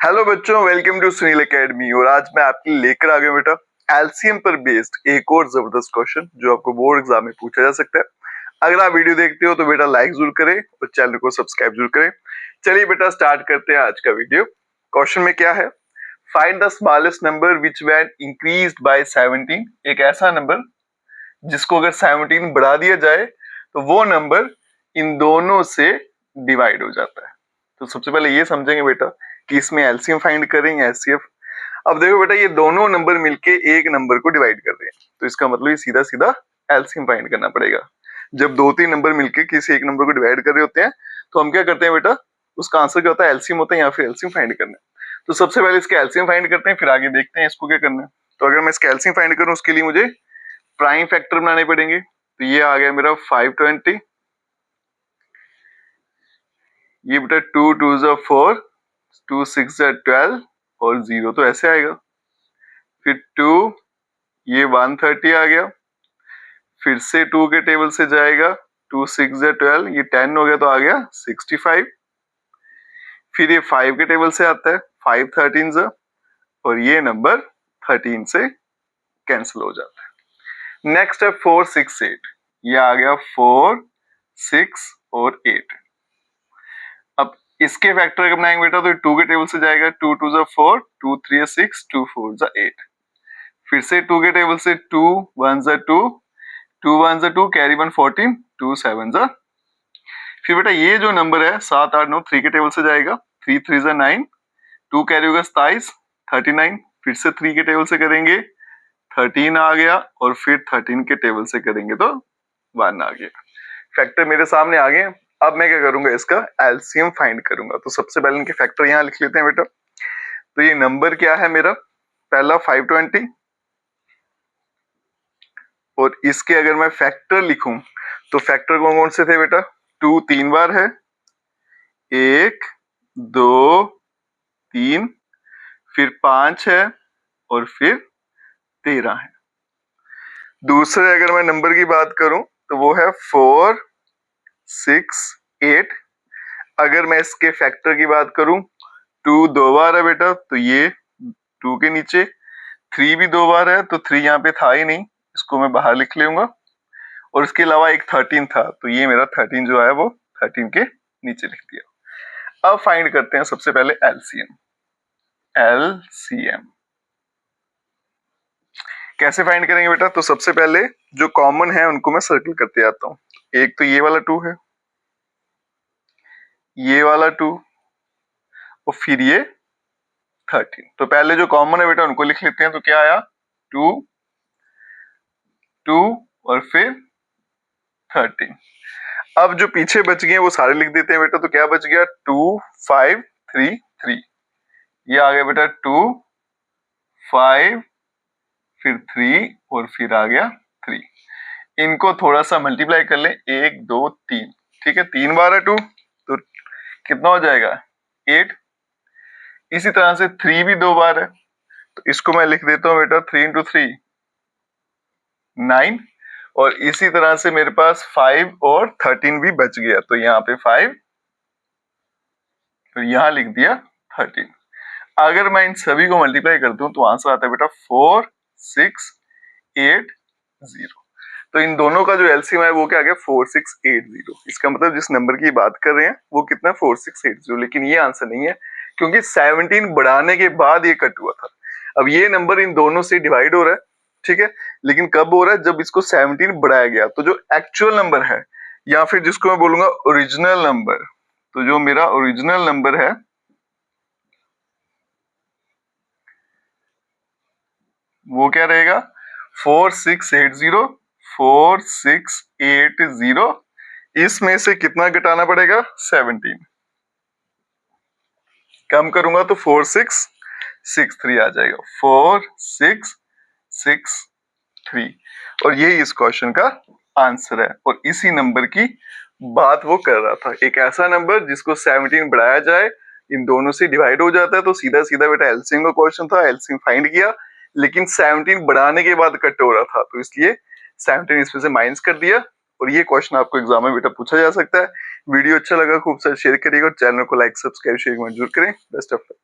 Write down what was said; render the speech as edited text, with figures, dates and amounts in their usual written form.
Hello बच्चों, welcome to Sunil academy. और आज मैं आपके लिए लेकर आ गया बेटा एलसीएम पर बेस्ड एक और जबरदस्त क्वेश्चन जो आपको बोर्ड एग्जाम में पूछा जा सकता है। अगर आप वीडियो देखते हो तो बेटा लाइक जरूर करें और चैनल को सब्सक्राइब जरूर करें। चलिए बेटा स्टार्ट करते हैं आज का वीडियो। क्वेश्चन में क्या है, find the smallest number which when increased by 17। एक ऐसा नंबर जिसको अगर 17 बढ़ा दिया जाए तो वो नंबर इन दोनों से डिवाइड हो जाता है। तो सबसे पहले ये समझेंगे बेटा कि इसमें एलसीएम फाइंड करेंगे एचसीएफ। अब देखो बेटा, ये दोनों नंबर मिलके एक नंबर को डिवाइड कर रहे हैं, तो इसका मतलब ये सीधा सीधा एलसीएम फाइंड करना पड़ेगा। जब दो तीन नंबर मिलके किसी एक नंबर को डिवाइड कर रहे होते हैं तो हम क्या करते हैं बेटा, उसका आंसर क्या होता है, एलसीएम होता है या फिर एलसीएम फाइंड करना है। तो सबसे पहले इसके एलसीएम फाइंड करते हैं, फिर आगे देखते हैं इसको क्या करना है। तो अगर मैं इसका एलसीएम फाइंड करूं उसके लिए मुझे प्राइम फैक्टर बनाने पड़ेंगे। तो ये आ गया मेरा 520, ये बेटा 2 2 4, 2 6 12 और 0 तो ऐसे आएगा। फिर 2, ये 130 आ गया। फिर से 2 के टेबल से जाएगा, 2 6 12, ये 10 हो गया तो आ गया 65। फिर ये 5 के टेबल से आता है, 5 13 और ये नंबर 13 से कैंसिल हो जाता है। नेक्स्ट है 4 6 8, ये आ गया 4 6 और 8। अब इसके फैक्टर अगर बनाएंगे बेटा तो 2 के टेबल से जाएगा, 2 2 4, 2 3 6, 2 4 8। फिर से 2 के टेबल से 2 1 2, 2 1 2, कैरी 1 14, 2 7 फिर बेटा ये जो नंबर है 7 8 9, 3 के टेबल से जाएगा, 3 3 9, 2 कैरी होगा 27 39। फिर से 3 के टेबल से करेंगे 13 आ गया, और फिर 13 के टेबल से करेंगे तो 1 आ गया। फैक्टर मेरे सामने आ गए। अब मैं क्या करूंगा, इसका एलसीएम फाइंड करूंगा। तो सबसे पहले इनके फैक्टर यहाँ लिख लेते हैं बेटा। तो ये नंबर क्या है मेरा, पहला 520, और इसके अगर मैं फैक्टर लिखूं तो फैक्टर कौन कौन से थे बेटा, 2 3 बार है, 1 2 3, फिर 5 है और फिर 13 है। दूसरे अगर मैं नंबर की बात करूं तो वो है 4 6 8। अगर मैं इसके फैक्टर की बात करूं, 2 दो बार है बेटा तो ये 2 के नीचे, 3 भी दो बार है तो 3 यहाँ पे था ही नहीं, इसको मैं बाहर लिख लूंगा। और इसके अलावा एक 13 था तो ये मेरा 13 जो है वो 13 के नीचे लिख दिया। अब फाइंड करते हैं सबसे पहले एलसीएम। एलसीएम कैसे फाइंड करेंगे बेटा, तो सबसे पहले जो कॉमन है उनको मैं सर्कल करते आता हूँ। एक तो ये वाला 2 है, ये वाला 2 और फिर ये 13। तो पहले जो कॉमन है बेटा उनको लिख लेते हैं। तो क्या आया, 2 2 और फिर 13। अब जो पीछे बच गए वो सारे लिख देते हैं बेटा। तो क्या बच गया, 2 5 3 3, ये आ गया बेटा 2 5 फिर 3 और फिर आ गया 3। इनको थोड़ा सा मल्टीप्लाई कर ले, 1 2 3, ठीक है, 3 बार है 2 तो कितना हो जाएगा 8। इसी तरह से 3 भी 2 बार है तो इसको मैं लिख देता हूं बेटा 3 इंटू 3 9। और इसी तरह से मेरे पास 5 और 13 भी बच गया तो यहाँ पे 5 तो यहाँ लिख दिया 13। अगर मैं इन सभी को मल्टीप्लाई करता हूँ तो आंसर आता है बेटा 4 6 8 0। तो इन दोनों का जो एलसीएम है वो क्या आ गया, 4680। इसका मतलब जिस नंबर की बात कर रहे हैं वो कितना, 4680। लेकिन ये आंसर नहीं है क्योंकि 17 बढ़ाने के बाद ये कट हुआ था। अब ये नंबर इन दोनों से डिवाइड हो रहा है, ठीक है, लेकिन कब हो रहा है, जब इसको 17 बढ़ाया गया। तो जो एक्चुअल नंबर है या फिर जिसको मैं बोलूंगा ओरिजिनल नंबर, तो जो मेरा ओरिजिनल नंबर है वो क्या रहेगा, 4680 4680। इसमें से कितना घटाना पड़ेगा, 17। कम करूंगा तो 4663 आ जाएगा, 4663। और यही इस क्वेश्चन का आंसर है। और इसी नंबर की बात वो कर रहा था, एक ऐसा नंबर जिसको 17 बढ़ाया जाए, इन दोनों से डिवाइड हो जाता है। तो सीधा सीधा बेटा एलसीएम का क्वेश्चन था, एलसीएम फाइंड किया, लेकिन 17 बढ़ाने के बाद कट हो रहा था तो इसलिए 17 इसमें से माइनस कर दिया। और ये क्वेश्चन आपको एग्जाम में बेटा पूछा जा सकता है। वीडियो अच्छा लगा खूब सारा शेयर करिएगा और चैनल को लाइक सब्सक्राइब शेयर जरूर करें। Best of luck.